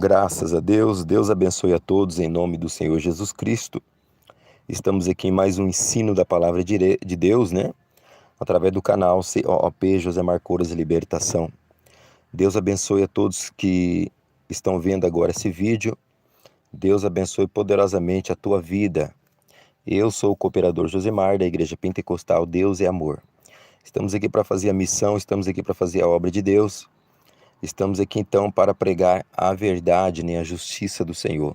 Graças a Deus, Deus abençoe a todos em nome do Senhor Jesus Cristo. Estamos aqui em mais um ensino da palavra de Deus, né? Através do canal COP José Marcouras e Libertação. Deus abençoe a todos que estão vendo agora esse vídeo. Deus abençoe poderosamente a tua vida. Eu sou o cooperador Josemar da Igreja Pentecostal Deus é Amor. Estamos aqui para fazer a missão, estamos aqui para fazer a obra de Deus. Estamos aqui então para pregar a verdade, né, a justiça do Senhor.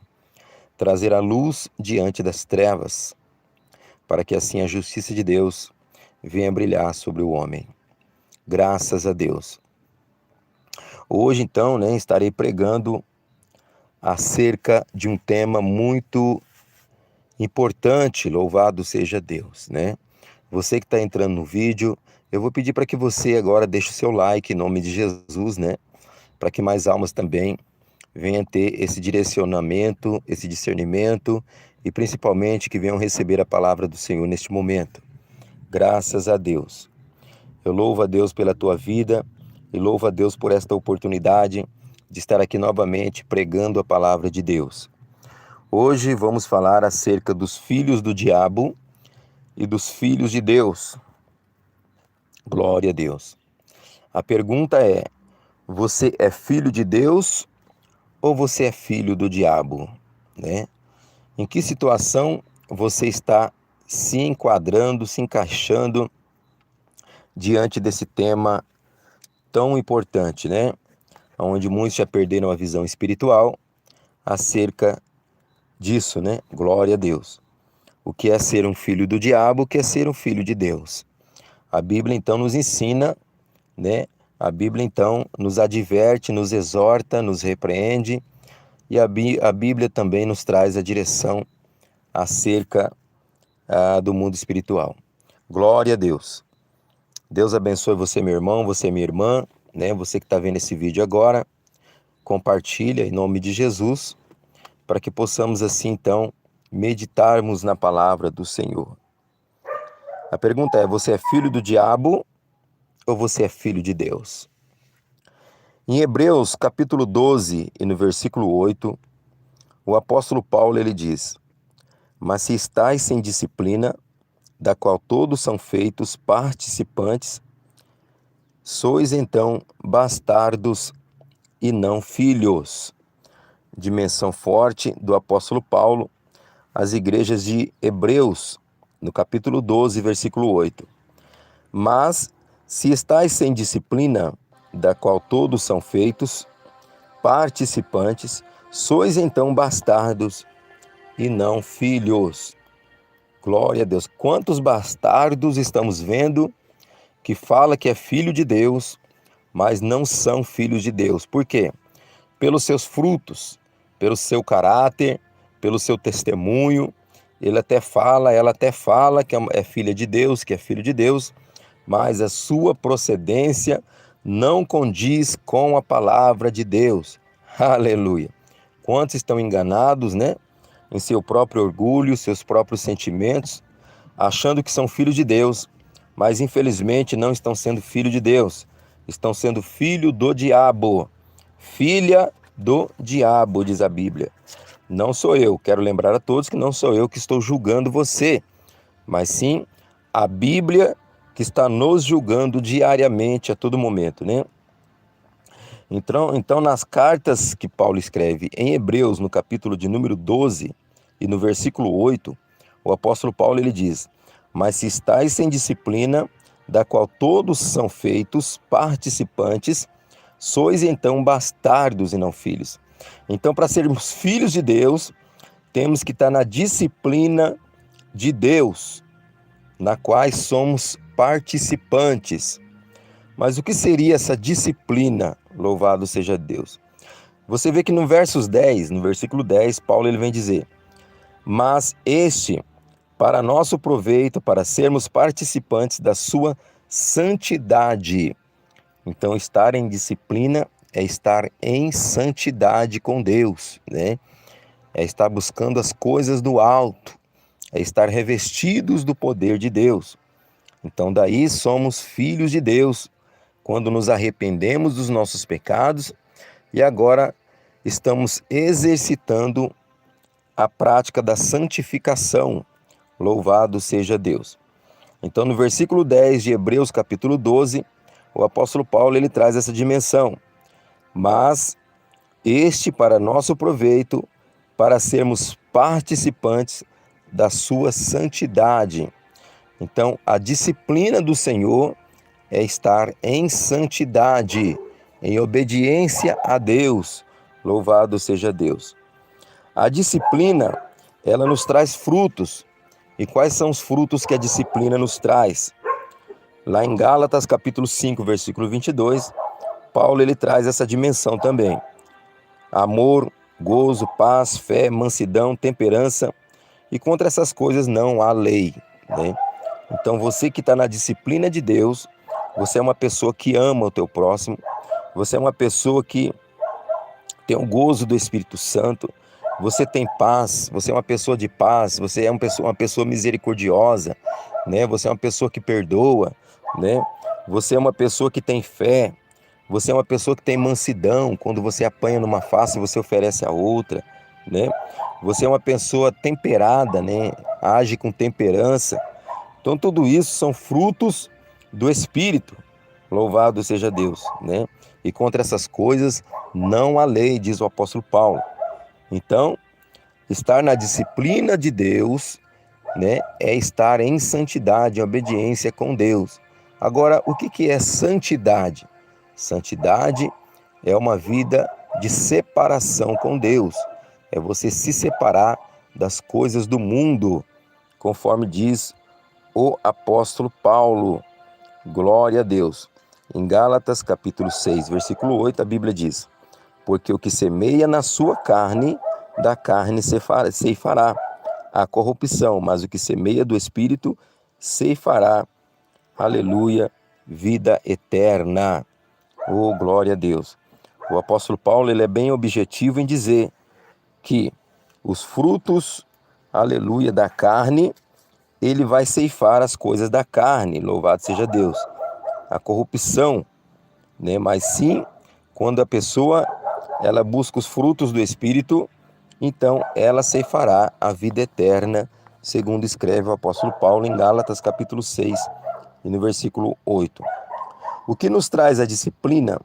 Trazer a luz diante das trevas. para que assim a justiça de Deus venha brilhar sobre o homem. Graças a Deus. Hoje, então, estarei pregando acerca de um tema muito importante, louvado seja Deus, Você que está entrando no vídeo, eu vou pedir para que você agora deixe o seu like em nome de Jesus, Para que mais almas também venham ter esse direcionamento, esse discernimento e principalmente que venham receber a palavra do Senhor neste momento. Graças a Deus. Eu louvo a Deus pela tua vida e louvo a Deus por esta oportunidade de estar aqui novamente pregando a palavra de Deus. Hoje vamos falar acerca dos filhos do diabo e dos filhos de Deus. Glória a Deus. A pergunta é: você é filho de Deus ou você é filho do diabo? Em que situação você está se enquadrando, se encaixando diante desse tema tão importante, Onde muitos já perderam a visão espiritual acerca disso, Glória a Deus. O que é ser um filho do diabo, o que é ser um filho de Deus? A Bíblia então nos ensina, A Bíblia então nos adverte, nos exorta, nos repreende, e a Bíblia também nos traz a direção acerca do mundo espiritual. Glória a Deus. Deus abençoe você, meu irmão, você, minha irmã, Você que está vendo esse vídeo agora, compartilha em nome de Jesus, para que possamos assim então meditarmos na palavra do Senhor. A pergunta é: você é filho do diabo ou você é filho de Deus? Em Hebreus capítulo 12 e no versículo 8, o apóstolo Paulo ele diz: mas se estáis sem disciplina, da qual todos são feitos participantes, sois então bastardos e não filhos. Dimensão forte do apóstolo Paulo às igrejas de Hebreus, no capítulo 12, versículo 8. Mas se estáis sem disciplina, da qual todos são feitos participantes, sois então bastardos e não filhos. Glória a Deus. Quantos bastardos estamos vendo que fala que é filho de Deus, mas não são filhos de Deus. Por quê? Pelos seus frutos, pelo seu caráter, pelo seu testemunho. Ela até fala que é filha de Deus, que é filho de Deus, mas a sua procedência não condiz com a palavra de Deus. Aleluia. Quantos estão enganados, em seu próprio orgulho, seus próprios sentimentos, achando que são filhos de Deus, mas infelizmente não estão sendo filho de Deus, estão sendo filho do diabo. Filha do diabo, diz a Bíblia. Não sou eu, quero lembrar a todos que não sou eu que estou julgando você, mas sim a Bíblia que está nos julgando diariamente, a todo momento, Então, nas cartas que Paulo escreve em Hebreus, no capítulo de número 12 e no versículo 8, o apóstolo Paulo ele diz: mas se estáis sem disciplina, da qual todos são feitos participantes, sois então bastardos e não filhos. Então, para sermos filhos de Deus, temos que estar na disciplina de Deus, na qual somos participantes. Mas o que seria essa disciplina? Louvado seja Deus. Você vê que no versículo 10, Paulo ele vem dizer: mas este, para nosso proveito, para sermos participantes da sua santidade. Então, estar em disciplina é estar em santidade com Deus, É estar buscando as coisas do alto, é estar revestidos do poder de Deus. Então, daí somos filhos de Deus, quando nos arrependemos dos nossos pecados e agora estamos exercitando a prática da santificação. Louvado seja Deus. Então, no versículo 10 de Hebreus capítulo 12, o apóstolo Paulo ele traz essa dimensão. Mas este para nosso proveito, para sermos participantes da sua santidade. Então, a disciplina do Senhor é estar em santidade, em obediência a Deus. Louvado seja Deus. A disciplina, ela nos traz frutos, E quais são os frutos que a disciplina nos traz? Lá em Gálatas, capítulo 5, versículo 22, Paulo ele traz essa dimensão também. Amor, gozo, paz, fé, mansidão, temperança, e contra essas coisas não há lei, né? Então você que está na disciplina de Deus, você é uma pessoa que ama o teu próximo, você é uma pessoa que tem o gozo do Espírito Santo, você tem paz, você é uma pessoa de paz, você é uma pessoa misericordiosa, né? Você é uma pessoa que perdoa, né? Você é uma pessoa que tem fé, você é uma pessoa que tem mansidão, quando você apanha numa face, você oferece a outra, né? Você é uma pessoa temperada, né? Age com temperança. Então tudo isso são frutos do Espírito. Louvado seja Deus, né? E contra essas coisas não há lei, diz o apóstolo Paulo. Então, estar na disciplina de Deus, né, é estar em santidade, em obediência com Deus. Agora, o que é santidade? Santidade é uma vida de separação com Deus. É você se separar das coisas do mundo, conforme diz o apóstolo Paulo. Glória a Deus. Em Gálatas, capítulo 6, versículo 8, a Bíblia diz: porque o que semeia na sua carne, da carne ceifará a corrupção, mas o que semeia do Espírito, ceifará, aleluia, vida eterna. Oh, glória a Deus. O apóstolo Paulo ele é bem objetivo em dizer que os frutos, aleluia, da carne, ele vai ceifar as coisas da carne, louvado seja Deus. A corrupção, né? Mas sim, quando a pessoa ela busca os frutos do Espírito, então ela ceifará a vida eterna, segundo escreve o apóstolo Paulo em Gálatas capítulo 6 e no versículo 8. O que nos traz a disciplina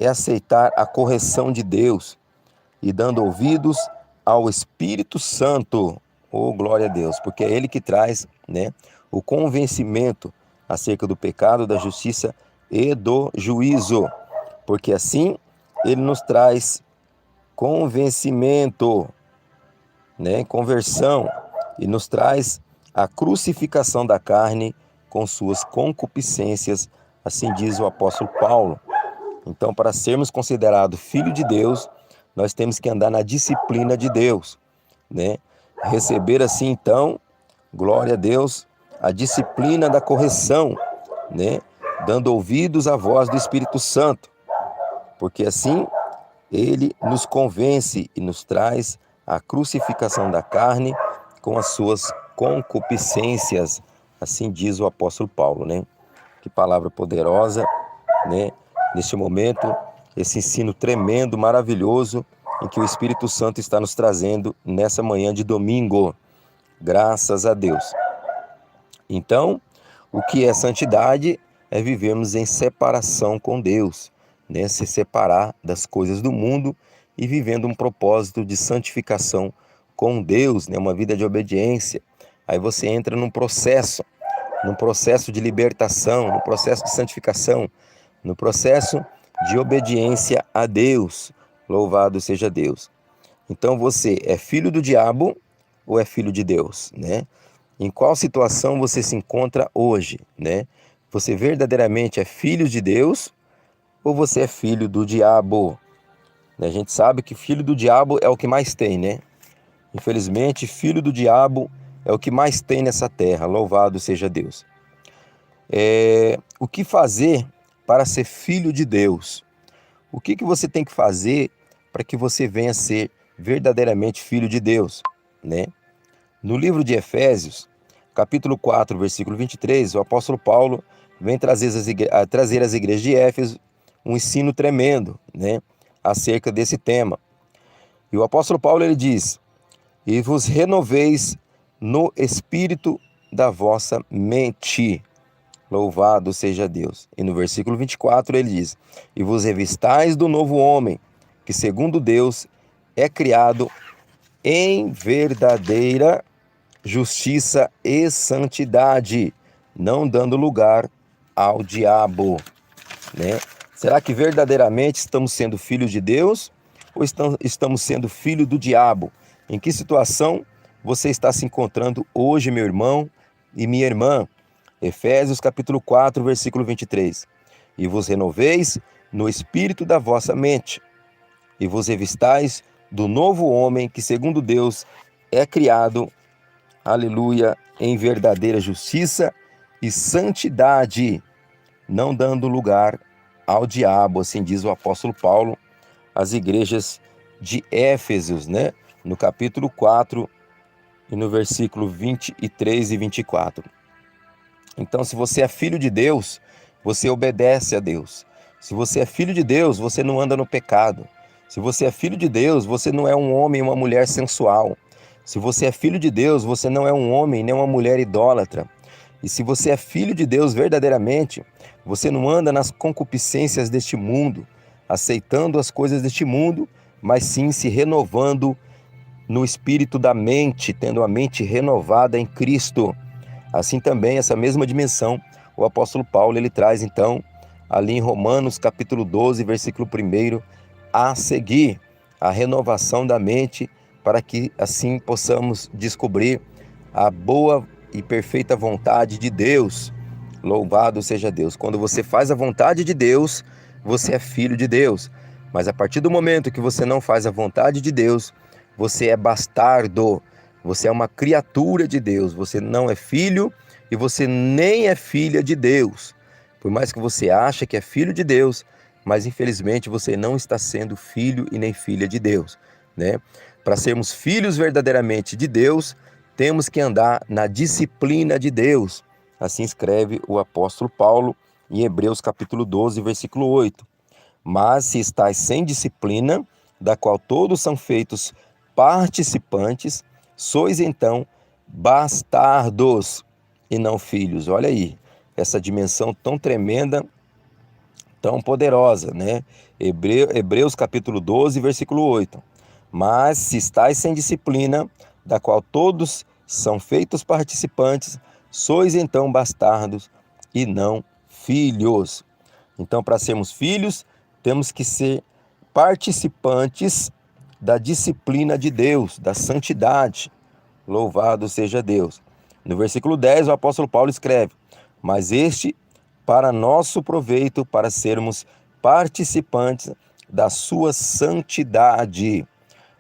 é aceitar a correção de Deus e dando ouvidos ao Espírito Santo. Oh, glória a Deus, porque é Ele que traz, né, o convencimento acerca do pecado, da justiça e do juízo. Porque assim Ele nos traz convencimento, né, conversão, e nos traz a crucificação da carne com suas concupiscências, assim diz o apóstolo Paulo. Então, para sermos considerados filho de Deus, nós temos que andar na disciplina de Deus, né? Receber assim, então, glória a Deus, a disciplina da correção, né? Dando ouvidos à voz do Espírito Santo, porque assim ele nos convence e nos traz a crucificação da carne com as suas concupiscências, assim diz o apóstolo Paulo, né? Que palavra poderosa, né? Neste momento, esse ensino tremendo, maravilhoso, em que o Espírito Santo está nos trazendo nessa manhã de domingo. Graças a Deus. Então, o que é santidade é vivermos em separação com Deus, né? Se separar das coisas do mundo e vivendo um propósito de santificação com Deus, né? Uma vida de obediência. Aí você entra num processo de libertação, no processo de santificação, no processo de obediência a Deus. Louvado seja Deus. Então você é filho do diabo ou é filho de Deus, né? Em qual situação você se encontra hoje, né? Você verdadeiramente é filho de Deus ou você é filho do diabo? A gente sabe que filho do diabo é o que mais tem, né? Infelizmente, filho do diabo é o que mais tem nessa terra. Louvado seja Deus. O que fazer para ser filho de Deus? O que você tem que fazer para que você venha a ser verdadeiramente filho de Deus, né? No livro de Efésios, capítulo 4, versículo 23, o apóstolo Paulo vem trazer às igrejas de Éfeso um ensino tremendo, né, acerca desse tema. E o apóstolo Paulo ele diz: e vos renoveis no espírito da vossa mente. Louvado seja Deus. E no versículo 24 ele diz: e vos revistais do novo homem, que segundo Deus é criado em verdadeira justiça e santidade, não dando lugar ao diabo, né? Será que verdadeiramente estamos sendo filhos de Deus ou estamos sendo filhos do diabo? Em que situação você está se encontrando hoje, meu irmão e minha irmã? Efésios capítulo 4, versículo 23. E vos renoveis no espírito da vossa mente, e vos revistais do novo homem que, segundo Deus, é criado, aleluia, em verdadeira justiça e santidade, não dando lugar ao diabo, assim diz o apóstolo Paulo às igrejas de Éfesos, né? No capítulo 4 e no versículo 23 e 24. Então, se você é filho de Deus, você obedece a Deus. Se você é filho de Deus, você não anda no pecado. Se você é filho de Deus, você não é um homem e uma mulher sensual. Se você é filho de Deus, você não é um homem nem uma mulher idólatra. E se você é filho de Deus verdadeiramente, você não anda nas concupiscências deste mundo, aceitando as coisas deste mundo, mas sim se renovando no espírito da mente, tendo a mente renovada em Cristo. Assim também, essa mesma dimensão, o apóstolo Paulo, ele traz então, ali em Romanos capítulo 12, versículo 1, a seguir, a renovação da mente, para que assim possamos descobrir a boa e perfeita vontade de Deus. Louvado seja Deus. Quando você faz a vontade de Deus, você é filho de Deus. Mas a partir do momento que você não faz a vontade de Deus, você é bastardo. Você é uma criatura de Deus. Você não é filho e você nem é filha de Deus. Por mais que você ache que é filho de Deus, mas infelizmente você não está sendo filho e nem filha de Deus, né? Para sermos filhos verdadeiramente de Deus, temos que andar na disciplina de Deus. Assim escreve o apóstolo Paulo em Hebreus capítulo 12, versículo 8. Mas se estáis sem disciplina, da qual todos são feitos participantes, sois então bastardos e não filhos. Olha aí, essa dimensão tão tremenda, tão poderosa, né? Hebreus capítulo 12, versículo 8. Mas se estáis sem disciplina, da qual todos são feitos participantes, sois então bastardos e não filhos. Então, para sermos filhos, temos que ser participantes da disciplina de Deus, da santidade. Louvado seja Deus. No versículo 10, o apóstolo Paulo escreve: mas este para nosso proveito, para sermos participantes da sua santidade.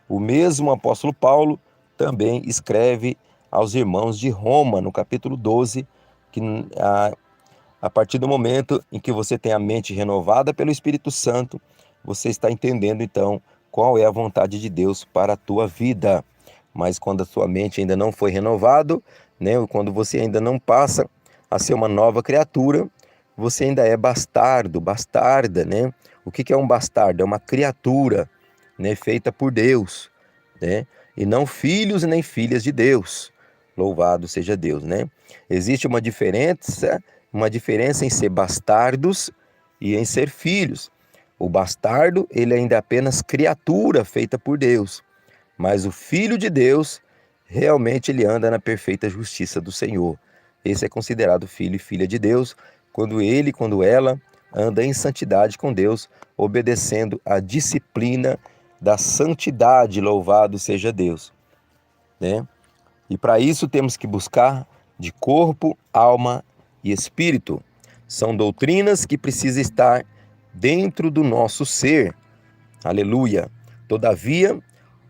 O mesmo apóstolo Paulo também escreve aos irmãos de Roma, no capítulo 12, que a partir do momento em que você tem a mente renovada pelo Espírito Santo, você está entendendo então qual é a vontade de Deus para a tua vida. Mas quando a sua mente ainda não foi renovada, né, quando você ainda não passa a ser uma nova criatura, você ainda é bastardo, bastarda, né? O que é um bastardo? É uma criatura, né, feita por Deus, né? E não filhos nem filhas de Deus. Louvado seja Deus, né? Existe uma diferença em ser bastardos e em ser filhos. O bastardo, ele ainda é apenas criatura feita por Deus, mas o filho de Deus, realmente ele anda na perfeita justiça do Senhor. Esse é considerado filho e filha de Deus, quando ela anda em santidade com Deus, obedecendo à disciplina da santidade, louvado seja Deus, né? E para isso temos que buscar de corpo, alma e espírito. São doutrinas que precisam estar dentro do nosso ser. Aleluia! Todavia,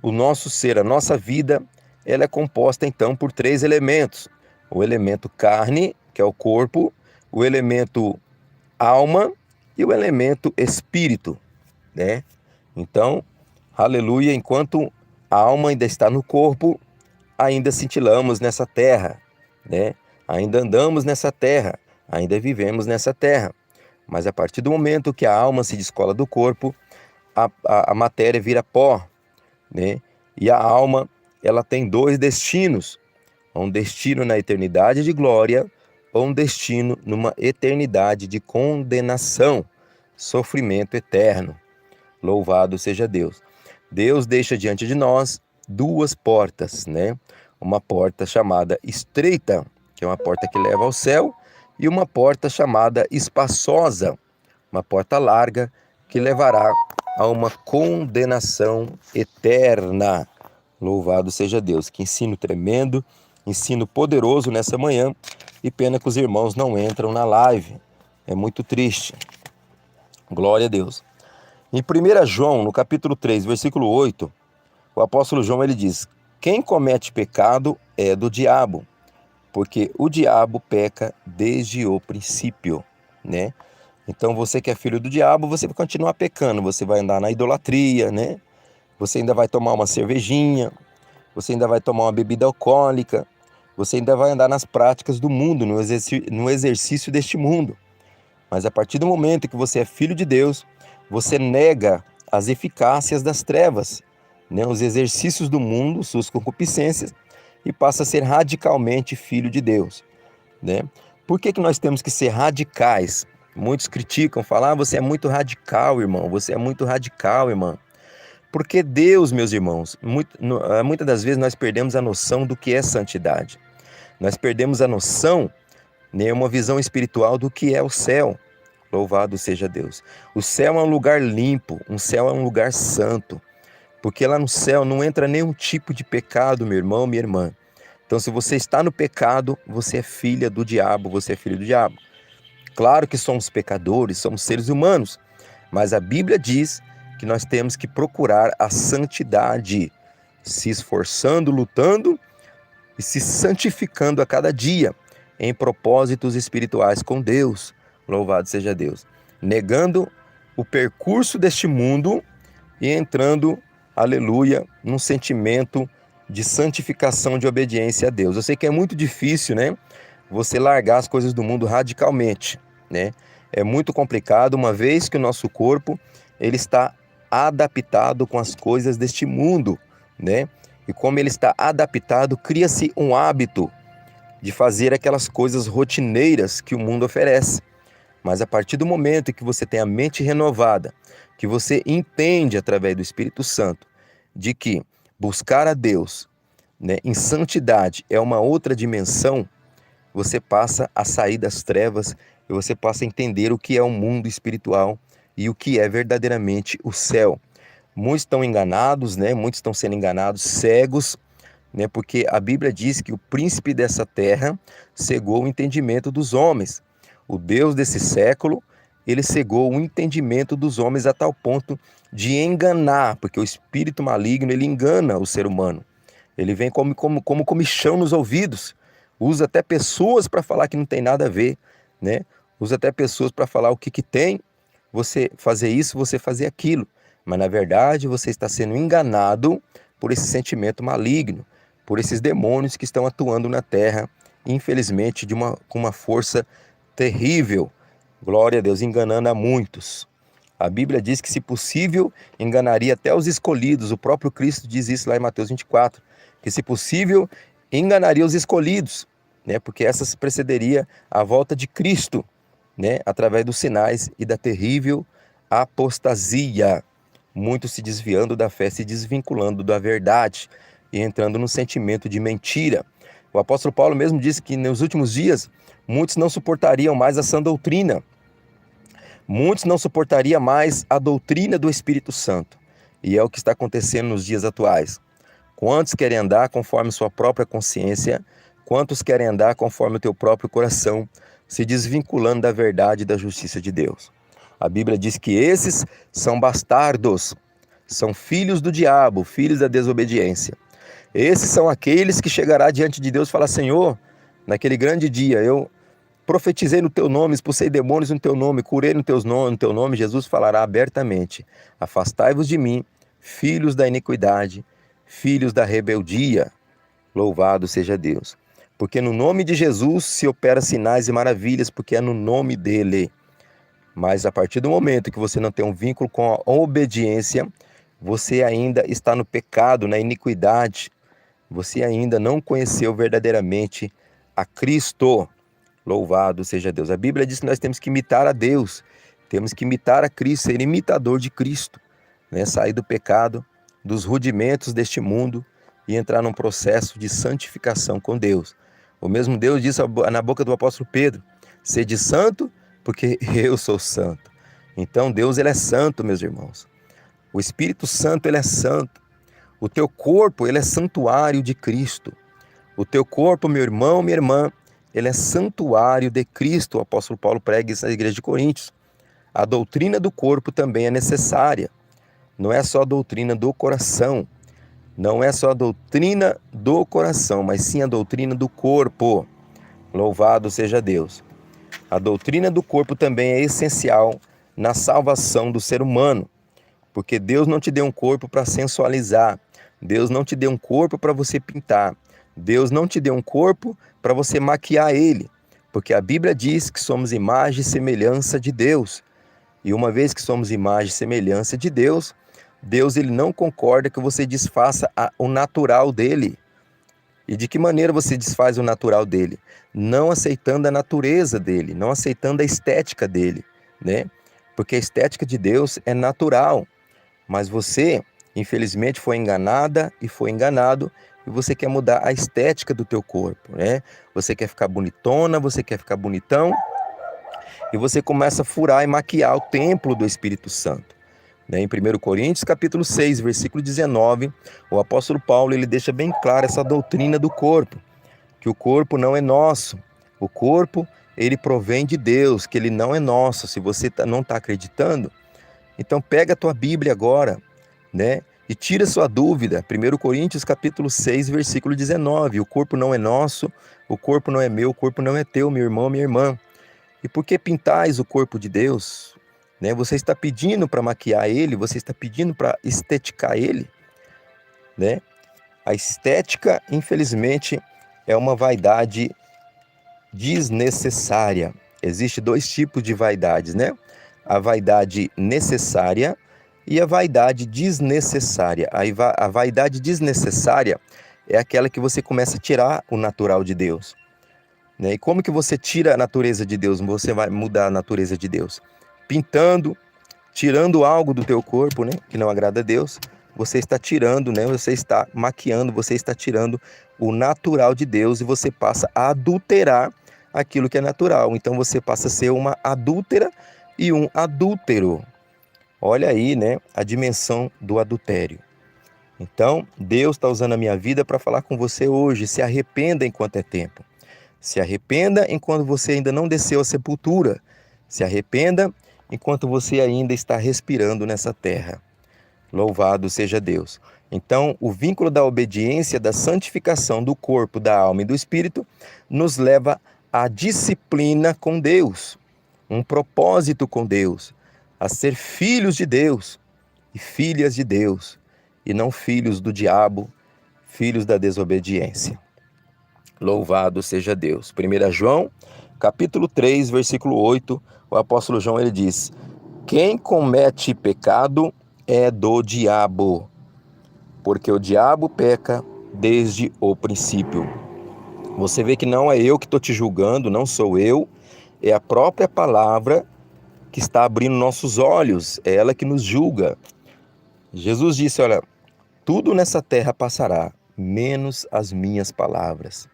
o nosso ser, a nossa vida, ela é composta então por 3 elementos. O elemento carne, que é o corpo, o elemento alma e o elemento espírito, né? Então, aleluia, enquanto a alma ainda está no corpo, ainda cintilamos nessa terra, né? Ainda andamos nessa terra, ainda vivemos nessa terra. Mas a partir do momento que a alma se descola do corpo, a matéria vira pó, né? E a alma, ela tem 2 destinos: um destino na eternidade de glória ou um destino numa eternidade de condenação, sofrimento eterno. Louvado seja Deus. Deus deixa diante de nós 2 portas, né? Uma porta chamada estreita, que é uma porta que leva ao céu, e uma porta chamada espaçosa, uma porta larga que levará a uma condenação eterna. Louvado seja Deus. Que ensino tremendo, ensino poderoso nessa manhã. E pena que os irmãos não entram na live. É muito triste. Glória a Deus. Em 1 João, no capítulo 3, versículo 8, o apóstolo João ele diz: quem comete pecado é do diabo, porque o diabo peca desde o princípio, né? Então você que é filho do diabo, você vai continuar pecando, você vai andar na idolatria, né? Você ainda vai tomar uma cervejinha, você ainda vai tomar uma bebida alcoólica, você ainda vai andar nas práticas do mundo, no exercício deste mundo. Mas a partir do momento que você é filho de Deus, você nega as eficácias das trevas, né? Os exercícios do mundo, suas concupiscências, e passa a ser radicalmente filho de Deus, né? Por que nós temos que ser radicais? Muitos criticam, falam: você é muito radical, irmão, você é muito radical, irmã. Porque Deus, meus irmãos, muitas das vezes nós perdemos a noção do que é santidade. Nós perdemos a noção, né, uma visão espiritual do que é o céu. Louvado seja Deus. O céu é um lugar limpo, o céu é um lugar santo. Porque lá no céu não entra nenhum tipo de pecado, meu irmão, minha irmã. Então, se você está no pecado, você é filha do diabo, você é filho do diabo. Claro que somos pecadores, somos seres humanos, mas a Bíblia diz que nós temos que procurar a santidade, se esforçando, lutando e se santificando a cada dia em propósitos espirituais com Deus. Louvado seja Deus. Negando o percurso deste mundo e entrando, aleluia, num sentimento de santificação, de obediência a Deus. Eu sei que é muito difícil, né? Você largar as coisas do mundo radicalmente, né? É muito complicado, uma vez que o nosso corpo ele está adaptado com as coisas deste mundo, né? E como ele está adaptado, cria-se um hábito de fazer aquelas coisas rotineiras que o mundo oferece. Mas a partir do momento em que você tem a mente renovada, que você entende através do Espírito Santo de que buscar a Deus, né, em santidade é uma outra dimensão, você passa a sair das trevas e você passa a entender o que é o mundo espiritual e o que é verdadeiramente o céu. Muitos estão enganados, né? Muitos estão sendo enganados, cegos, né? Porque a Bíblia diz que o príncipe dessa terra cegou o entendimento dos homens. O Deus desse século, ele cegou o entendimento dos homens a tal ponto de enganar, porque o espírito maligno, ele engana o ser humano. Ele vem como comichão nos ouvidos, usa até pessoas para falar que não tem nada a ver, né? Usa até pessoas para falar o que tem, você fazer isso, você fazer aquilo. Mas na verdade você está sendo enganado por esse sentimento maligno, por esses demônios que estão atuando na terra, infelizmente com uma força terrível. Glória a Deus, enganando a muitos. A Bíblia diz que, se possível, enganaria até os escolhidos. O próprio Cristo diz isso lá em Mateus 24, que, se possível, enganaria os escolhidos, né? Porque essa se precederia a volta de Cristo, né? Através dos sinais e da terrível apostasia. Muitos se desviando da fé, se desvinculando da verdade e entrando no sentimento de mentira. O apóstolo Paulo mesmo disse que nos últimos dias muitos não suportariam mais a sã doutrina. Muitos não suportariam mais a doutrina do Espírito Santo. E é o que está acontecendo nos dias atuais. Quantos querem andar conforme sua própria consciência? Quantos querem andar conforme o teu próprio coração, se desvinculando da verdade e da justiça de Deus? A Bíblia diz que esses são bastardos, são filhos do diabo, filhos da desobediência. Esses são aqueles que chegará diante de Deus e falar: Senhor, naquele grande dia eu profetizei no teu nome, expulsei demônios no teu nome, curei no teu nome. Jesus falará abertamente: afastai-vos de mim, filhos da iniquidade, filhos da rebeldia. Louvado seja Deus. Porque no nome de Jesus se opera sinais e maravilhas, porque é no nome dele. Mas a partir do momento que você não tem um vínculo com a obediência, você ainda está no pecado, na iniquidade. Você ainda não conheceu verdadeiramente a Cristo. Louvado seja Deus. A Bíblia diz que nós temos que imitar a Deus, temos que imitar a Cristo, ser imitador de Cristo, né? Sair do pecado, dos rudimentos deste mundo e entrar num processo de santificação com Deus. O mesmo Deus disse na boca do apóstolo Pedro: sede santo, porque eu sou santo. Então Deus, ele é santo, meus irmãos. O Espírito Santo, ele é santo. O teu corpo, ele é santuário de Cristo. O teu corpo, meu irmão, minha irmã, ele é santuário de Cristo. O apóstolo Paulo prega isso na igreja de Coríntios. A doutrina do corpo também é necessária. Não é só a doutrina do coração. Não é só a doutrina do coração, mas sim a doutrina do corpo. Louvado seja Deus. A doutrina do corpo também é essencial na salvação do ser humano. Porque Deus não te deu um corpo para sensualizar. Deus não te deu um corpo para você pintar. Deus não te deu um corpo para você maquiar ele. Porque a Bíblia diz que somos imagem e semelhança de Deus. E uma vez que somos imagem e semelhança de Deus, Deus ele não concorda que você desfaça o natural dele. E de que maneira você desfaz o natural dele? Não aceitando a natureza dele, não aceitando a estética dele, né? Porque a estética de Deus é natural. Mas você, infelizmente, foi enganada e foi enganado e você quer mudar a estética do teu corpo, né? Você quer ficar bonitona, você quer ficar bonitão e você começa a furar e maquiar o templo do Espírito Santo. Em 1 Coríntios, capítulo 6, versículo 19, o apóstolo Paulo ele deixa bem clara essa doutrina do corpo, que o corpo não é nosso, o corpo ele provém de Deus, que ele não é nosso. Se você não está acreditando, então pega a tua Bíblia agora, né? E tira sua dúvida. 1 Coríntios capítulo 6, versículo 19. O corpo não é nosso, o corpo não é meu, o corpo não é teu, meu irmão, minha irmã. E por que pintais o corpo de Deus? Né? Você está pedindo para maquiar ele, você está pedindo para esteticar ele, né? A estética, infelizmente, é uma vaidade desnecessária. Existem dois tipos de vaidades, né? A vaidade necessária e a vaidade desnecessária. A vaidade desnecessária é aquela que você começa a tirar o natural de Deus, né? E como que você tira a natureza de Deus? Você vai mudar a natureza de Deus? Pintando, tirando algo do teu corpo, né? Que não agrada a Deus. Você está tirando, né? Você está maquiando, você está tirando o natural de Deus e você passa a adulterar aquilo que é natural. Então você passa a ser uma adúltera e um adúltero. Olha aí, né, a dimensão do adultério. Então, Deus está usando a minha vida para falar com você hoje. Se arrependa enquanto é tempo. Se arrependa enquanto você ainda não desceu à sepultura. Se arrependa enquanto você ainda está respirando nessa terra. Louvado seja Deus. Então, o vínculo da obediência, da santificação do corpo, da alma e do espírito nos leva à disciplina com Deus, um propósito com Deus, a ser filhos de Deus e filhas de Deus, e não filhos do diabo, filhos da desobediência. Louvado seja Deus. 1 João, capítulo 3, versículo 8, o apóstolo João ele diz: quem comete pecado é do diabo, porque o diabo peca desde o princípio. Você vê que não é eu que estou te julgando, não sou eu, é a própria palavra que está abrindo nossos olhos, é ela que nos julga. Jesus disse, olha, tudo nessa terra passará, menos as minhas palavras.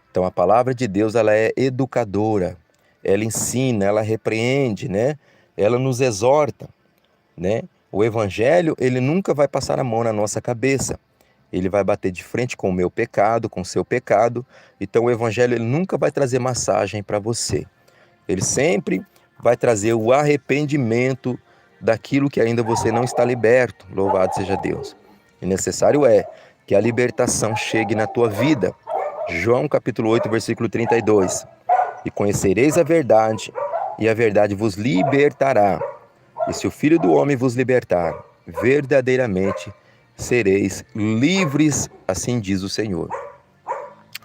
Então a palavra de Deus ela é educadora, ela ensina, ela repreende, né? Ela nos exorta, né? O evangelho ele nunca vai passar a mão na nossa cabeça. Ele vai bater de frente com o meu pecado, com o seu pecado. Então o evangelho ele nunca vai trazer massagem para você. Ele sempre vai trazer o arrependimento daquilo que ainda você não está liberto. Louvado seja Deus. E necessário é que a libertação chegue na tua vida. João capítulo 8, versículo 32. E conhecereis a verdade, e a verdade vos libertará. E se o Filho do Homem vos libertar, verdadeiramente sereis livres, assim diz o Senhor.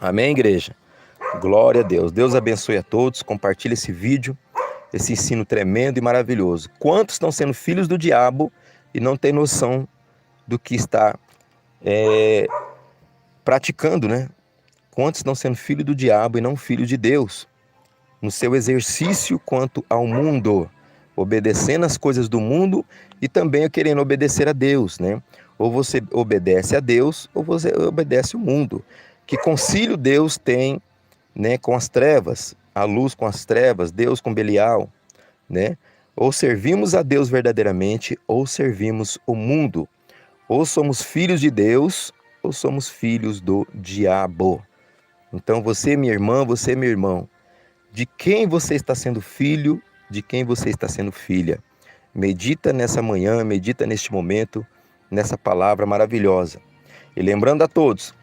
Amém, igreja? Glória a Deus. Deus abençoe a todos. Compartilhe esse vídeo, esse ensino tremendo e maravilhoso. Quantos estão sendo filhos do diabo e não têm noção do que está praticando, né? Quantos estão sendo filhos do diabo e não filhos de Deus? No seu exercício quanto ao mundo, obedecendo as coisas do mundo e também querendo obedecer a Deus, né? Ou você obedece a Deus ou você obedece o mundo. Que concílio Deus tem, né, com as trevas, a luz com as trevas, Deus com Belial, né? Ou servimos a Deus verdadeiramente ou servimos o mundo. Ou somos filhos de Deus, ou somos filhos do diabo. Então você, minha irmã, você, meu irmão, de quem você está sendo filho, de quem você está sendo filha? Medita nessa manhã, medita neste momento, nessa palavra maravilhosa. E lembrando a todos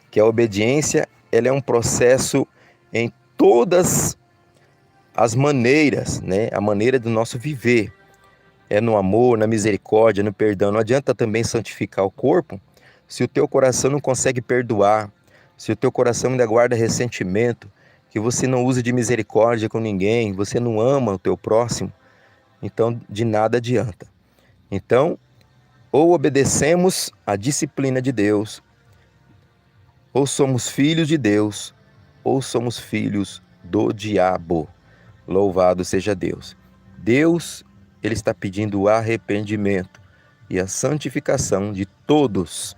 que a obediência, ela é um processo em todas as maneiras, né? A maneira do nosso viver. É no amor, na misericórdia, no perdão. Não adianta também santificar o corpo se o teu coração não consegue perdoar, se o teu coração ainda guarda ressentimento, que você não usa de misericórdia com ninguém, você não ama o teu próximo, então de nada adianta. Então, ou obedecemos à disciplina de Deus, ou somos filhos de Deus, ou somos filhos do diabo. Louvado seja Deus. Deus, Ele está pedindo o arrependimento e a santificação de todos,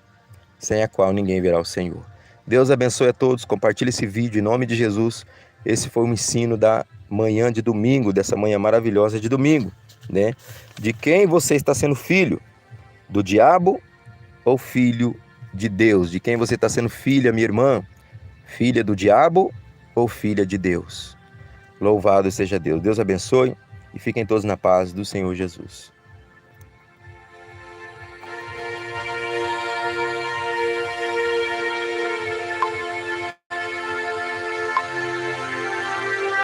sem a qual ninguém verá o Senhor. Deus abençoe a todos, compartilhe esse vídeo em nome de Jesus. Esse foi o ensino da manhã de domingo, dessa manhã maravilhosa de domingo, né? De quem você está sendo filho? Do diabo ou filho de Deus? De quem você está sendo filha, minha irmã? Filha do diabo ou filha de Deus? Louvado seja Deus. Deus abençoe e fiquem todos na paz do Senhor Jesus.